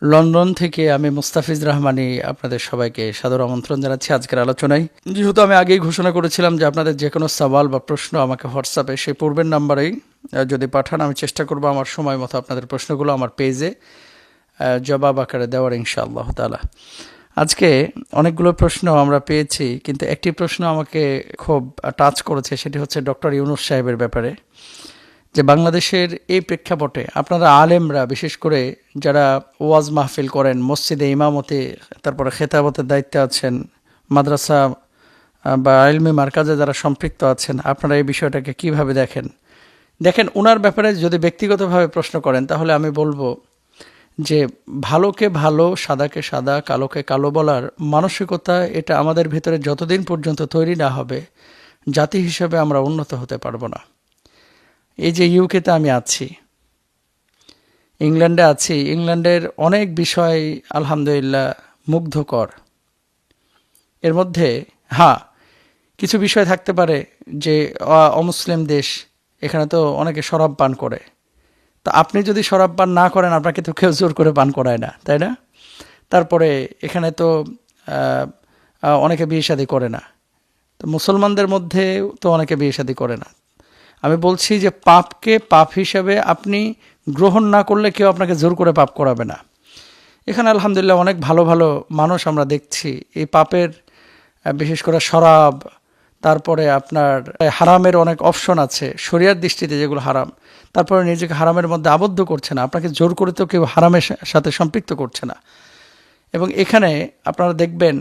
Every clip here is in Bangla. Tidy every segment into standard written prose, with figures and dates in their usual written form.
লন্ডন থেকে আমি মুস্তাফিজ রহমানী আপনাদের সবাইকে সাদর আমন্ত্রণ জানাচ্ছি আজকের আলোচনায়। যেহেতু আমি আগেই ঘোষণা করেছিলাম যে আপনাদের যে কোনো সওয়াল বা প্রশ্ন আমাকে হোয়াটসঅ্যাপে সেই পূর্বের নাম্বারেই যদি পাঠান, আমি চেষ্টা করব আমার সময় মতো আপনাদের প্রশ্নগুলো আমার পেজে জবাব আকারে দেওয়ার, ইনশাআল্লাহ তাআলা। আজকে অনেকগুলো প্রশ্ন আমরা পেয়েছি, কিন্তু একটি প্রশ্ন আমাকে খুব টাচ করেছে, সেটি হচ্ছে ডক্টর ইউনূস সাহেবের ব্যাপারে। যে বাংলাদেশের এই প্রেক্ষাপটে আপনারা আলেমরা, বিশেষ করে যারা ওয়াজ মাহফিল করেন, মসজিদে ইমামতে, তারপরে খেতাবতের দায়িত্বে আছেন, মাদ্রাসা বা ইলমি মারকাজে যারা সম্পৃক্ত আছেন, আপনারা এই বিষয়টাকে কিভাবে দেখেন? ওনার ব্যাপারে যদি ব্যক্তিগতভাবে প্রশ্ন করেন, তাহলে আমি বলবো যে ভালোকে ভালো, সাদাকে সাদা, কালোকে কালো বলার মানসিকতা, এটা আমাদের ভিতরে যতদিন পর্যন্ত তৈরি না হবে, জাতি হিসেবে আমরা উন্নত হতে পারবো না। এই যে ইউকেতে আমি আছি, ইংল্যান্ডে আছি, ইংল্যান্ডের অনেক বিষয় আলহামদুলিল্লাহ মুগ্ধকর। এর মধ্যে কিছু বিষয় থাকতে পারে যে অমুসলিম দেশ, এখানে তো অনেকে শরাব পান করে। তা আপনি যদি শরাব পান না করেন, আপনাকে তো কেউ জোর করে পান করায় না, তাই না? তারপরে এখানে তো অনেকে বিয়ে শাদী করে না, তো মুসলমানদের মধ্যে তো অনেকে বিয়ে শাদী করে না। আমি বলছি যে পাপকে পাপ হিসাবে আপনি গ্রহণ না করলে কেউ আপনাকে জোর করে পাপ করাবে না। এখানে আলহামদুলিল্লাহ অনেক ভালো ভালো মানুষ আমরা দেখছি। এই পাপের বিশেষ করে শরাব, তারপরে আপনার হারামের অনেক অপশন আছে শরিয়ার দৃষ্টিতে যেগুলো হারাম, তারপরে নিজেকে হারামের মধ্যে আবদ্ধ করছে না, আপনাকে জোর করে তো কেউ হারামের সাথে সম্পৃক্ত করছে না। এবং এখানে আপনারা দেখবেন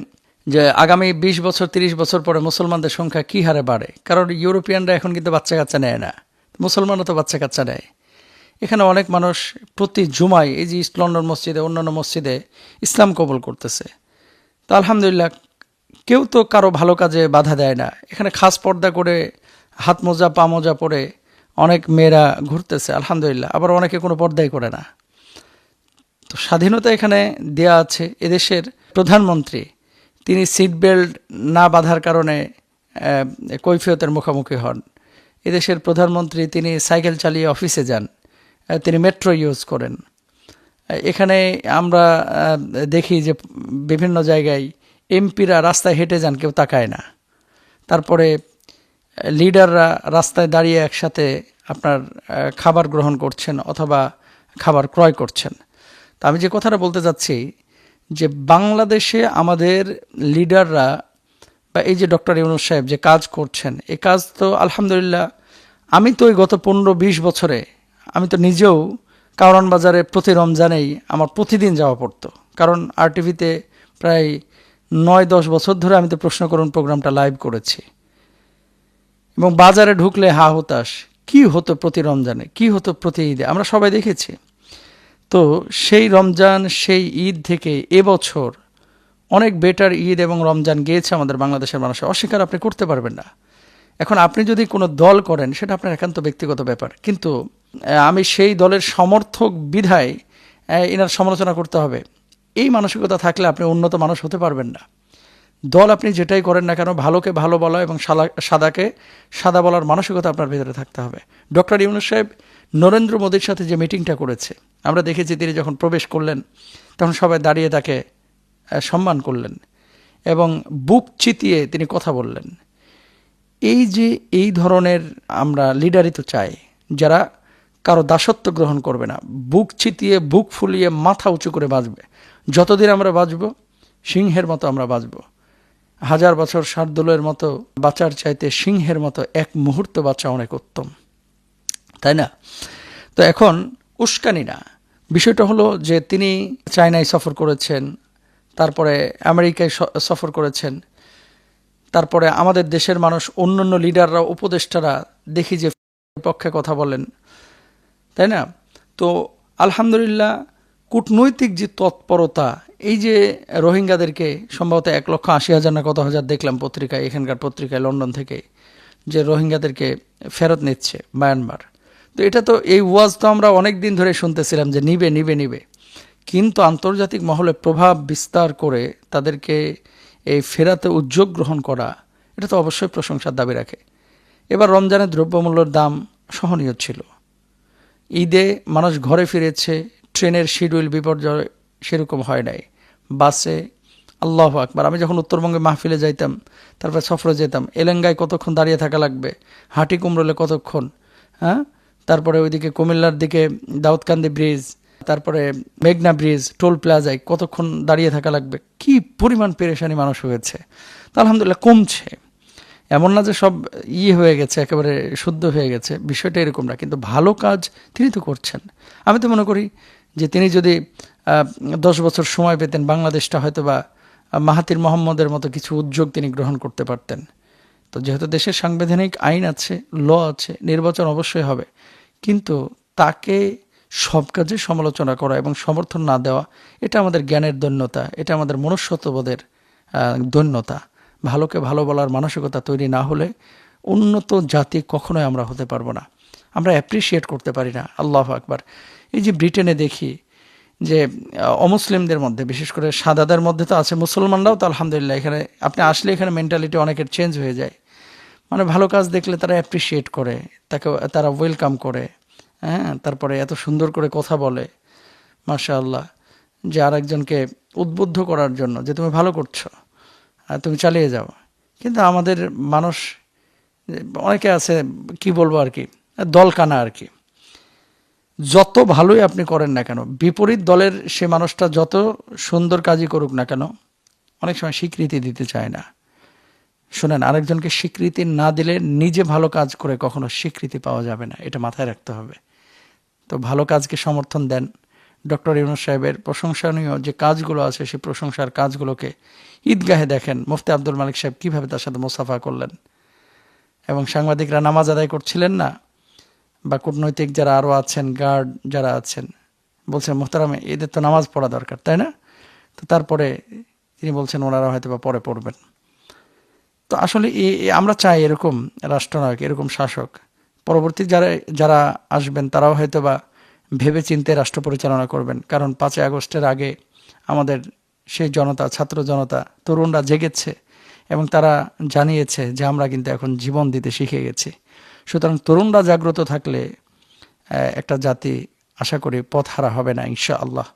যে আগামী 20 বছর 30 বছর পরে মুসলমানদের সংখ্যা কী হারে বাড়ে, কারণ ইউরোপিয়ানরা এখন কিন্তু বাচ্চা কাচ্চা নেয় না, মুসলমানরা তো বাচ্চা কাচ্চা নেয়। এখানে অনেক মানুষ প্রতি জুমায় এই যে ইস্ট লন্ডন মসজিদে, অন্যান্য মসজিদে ইসলাম কবুল করতেছে। তো আলহামদুলিল্লাহ, কেউ তো কারো ভালো কাজে বাধা দেয় না। এখানে খাস পর্দা করে, হাত মোজা পা মোজা পরে অনেক মেয়েরা ঘুরতেছে আলহামদুলিল্লাহ, আবার অনেকে কোনো পর্দাই করে না। তো স্বাধীনতা এখানে দেয়া আছে। এদেশের প্রধানমন্ত্রী, তিনি সিট বেল্ট না বাঁধার কারণে কৈফিয়তের মুখোমুখি হন। এদেশের প্রধানমন্ত্রী, তিনি সাইকেল চালিয়ে অফিসে যান, তিনি মেট্রো ইউজ করেন। এখানে আমরা দেখি যে বিভিন্ন জায়গায় এমপিরা রাস্তায় হেঁটে যান, কেউ তাকায় না। তারপরে লিডাররা রাস্তায় দাঁড়িয়ে একসাথে আপনার খাবার গ্রহণ করছেন অথবা খাবার ক্রয় করছেন। তো আমি যে কথাটা বলতে চাচ্ছি, যে বাংলাদেশে আমাদের লিডাররা বা এই যে ডক্টর ইউনূস সাহেব যে কাজ করছেন, এই কাজ তো আলহামদুলিল্লাহ, আমি তো ওই গত 15-20 বছরে আমি তো নিজেও কারওয়ান বাজারে প্রতি রমজানেই আমার প্রতিদিন যাওয়া পড়তো, কারণ আরটিভিতে প্রায় 9-10 বছর ধরে আমি তো প্রশ্ন করুন প্রোগ্রামটা লাইভ করেছি। এবং বাজারে ঢুকলে হা হতাশ, কী হতো প্রতি রমজানে, কী হতো প্রতি ঈদে, আমরা সবাই দেখেছি। তো সেই রমজান, সেই ঈদ থেকে এবছর অনেক বেটার ঈদ এবং রমজান গিয়েছে আমাদের বাংলাদেশের মানুষ, অস্বীকার আপনি করতে পারবেন না। এখন আপনি যদি কোনো দল করেন, সেটা আপনার একান্ত ব্যক্তিগত ব্যাপার, কিন্তু আমি সেই দলের সমর্থক বিধায় এনার সমালোচনা করতে হবে, এই মানসিকতা থাকলে আপনি উন্নত মানুষ হতে পারবেন না। দল আপনি যেটাই করেন না কেন, ভালোকে ভালো বলা এবং সাদাকে সাদা বলার মানসিকতা আপনার ভিতরে থাকতে হবে। ডক্টর ইউনূস সাহেব নরেন্দ্র মোদীর সাথে যে মিটিংটা করেছে, আমরা দেখেছি তিনি যখন প্রবেশ করলেন তখন সবাই দাঁড়িয়ে তাকে সম্মান করলেন এবং বুক চিতিয়ে তিনি কথা বললেন। এই যে এই ধরনের আমরা লিডারই তো চাই, যারা কারো দাসত্ব গ্রহণ করবে না, বুক চিতিয়ে বুক ফুলিয়ে মাথা উঁচু করে বাঁচবে। যতদিন আমরা বাঁচব, সিংহের মতো আমরা বাঁচব। 1000 বছর শার্দুলের মতো বাঁচার চাইতে সিংহের মতো এক মুহূর্ত বাঁচা অনেক উত্তম, তাই না? তো এখন উস্কানি না, বিষয়টা হলো যে তিনি চায়নায় সফর করেছেন, তারপরে আমেরিকায় সফর করেছেন, তারপরে আমাদের দেশের মানুষ, অন্যান্য লিডাররা, উপদেষ্টারা দেখি যে পক্ষে কথা বলেন, তাই না? তো আলহামদুলিল্লাহ, কূটনৈতিক যে তৎপরতা, এই যে রোহিঙ্গাদেরকে সম্ভবত 1,80,000 না কত হাজার দেখলাম পত্রিকায়, এখানকার পত্রিকায় লন্ডন থেকে, যে রোহিঙ্গাদেরকে ফেরত নিচ্ছে মায়ানমার। তো এটা তো, এই ওয়াজ তো আমরা অনেক দিন ধরে শুনতেছিলাম যে নিবে নিবে নিবে, কিন্তু আন্তর্জাতিক মহলে প্রভাব বিস্তার করে তাদেরকে এই ফেরাতে উদ্যোগ গ্রহণ করা, এটা তো অবশ্যই প্রশংসার দাবি রাখে। এবার রমজানের দ্রব্যমূল্যের দাম সহনীয় ছিল, ঈদে মানুষ ঘরে ফিরেছে, ট্রেনের শিডিউল বিপর্যয় সেরকম হয় নাই। বাসে আল্লাহু আকবার, আমি যখন উত্তরবঙ্গে মাহফিলে যাইতাম, তারপরে সফরে যেতাম, এলেঙ্গায় কতক্ষণ দাঁড়িয়ে থাকা লাগবে, হাটি কুমরোলে কতক্ষণ, হ্যাঁ, তারপরে ওইদিকে কুমিল্লার দিকে দাউদকান্দি ব্রিজ, তারপরে মেঘনা ব্রিজ, টোল প্লাজায় কতক্ষণ দাঁড়িয়ে থাকা লাগবে, কি পরিমাণ পেরেশানি মানুষ হয়েছে। তো আলহামদুলিল্লাহ কমছে, এমন না যে সব হয়ে গেছে, একেবারে শুদ্ধ হয়ে গেছে, বিষয়টা এরকম না। কিন্তু ভালো কাজ তিনি তো করছেন। আমি তো মনে করি যে তিনি যদি 10 বছর সময় পেতেন, বাংলাদেশটা হয়তো বা মাহাতির মোহাম্মদের মতো কিছু উদ্যোগ তিনি গ্রহণ করতে পারতেন। তো যেহেতু দেশের সাংবিধানিক আইন আছে, ল আছে, নির্বাচন অবশ্যই হবে, কিন্তু তাকে সব কাজে সমালোচনা করা এবং সমর্থন না দেওয়া, এটা আমাদের জ্ঞানের দৈন্যতা, এটা আমাদের মনুষ্যত্ববোধের দৈন্যতা। ভালোকে ভালো বলার মানসিকতা তৈরি না হলে উন্নত জাতি কখনোই আমরা হতে পারবো না। আমরা অ্যাপ্রিসিয়েট করতে পারি না। আল্লাহু আকবার। এই যে ব্রিটেনে দেখি যে অমুসলিমদের মধ্যে, বিশেষ করে সাদাদের মধ্যে তো আছে, মুসলমানরাও তো আলহামদুলিল্লাহ, এখানে আপনি আসলে এখানে মেন্টালিটি অনেকের চেঞ্জ হয়ে যায়। মানে ভালো কাজ দেখলে তারা অ্যাপ্রিসিয়েট করে, তাকে তারা ওয়েলকাম করে, হ্যাঁ, তারপরে এত সুন্দর করে কথা বলে, মাশাআল্লাহ, যে আরেকজনকে উদ্বুদ্ধ করার জন্য যে তুমি ভালো করছো, তুমি চালিয়ে যাও। কিন্তু আমাদের মানুষ অনেকে আছে, কি বলবো আর কি, দলকানা আর কি। যত ভালোই আপনি করেন না কেন, বিপরীত দলের সে মানুষটা যত সুন্দর কাজই করুক না কেন, অনেক সময় স্বীকৃতি দিতে চায় না। শোনেন, আরেকজনকে স্বীকৃতি না দিলে নিজে ভালো কাজ করে কখনো স্বীকৃতি পাওয়া যাবে না, এটা মাথায় রাখতে হবে। তো ভালো কাজকে সমর্থন দেন। ডক্টর ইউনূস সাহেবের প্রশংসনীয় যে কাজগুলো আছে, সেই প্রশংসার কাজগুলোকে ঈদগাহে দেখেন। মুফতি আব্দুল মালিক সাহেব কীভাবে তার সাথে মোসাফা করলেন, এবং সাংবাদিকরা নামাজ আদায় করছিলেন না, বা কূটনৈতিক যারা আরও আছেন, গার্ড যারা আছেন, বলছেন মোহতারাম এদের তো নামাজ পড়া দরকার, তাই না? তো তারপরে তিনি বলছেন ওনারা হয়তো বা পরে পড়বেন। তো আসলে আমরা চাই এরকম রাষ্ট্রনায়ক, এরকম শাসক। পরবর্তী যারা আসবেন তারাও হয়তো বা ভেবে চিন্তে রাষ্ট্র পরিচালনা করবেন। কারণ 5ই আগস্টের আগে আমাদের সেই জনতা, ছাত্র জনতা, তরুণরা জেগেছে এবং তারা জানিয়েছে যে আমরা কিন্তু এখন জীবন দিতে শিখে গেছি। সুতরাং তরুণরা জাগ্রত থাকলে একটা জাতি আশা করি পথহারা হবে না ইনশাআল্লাহ।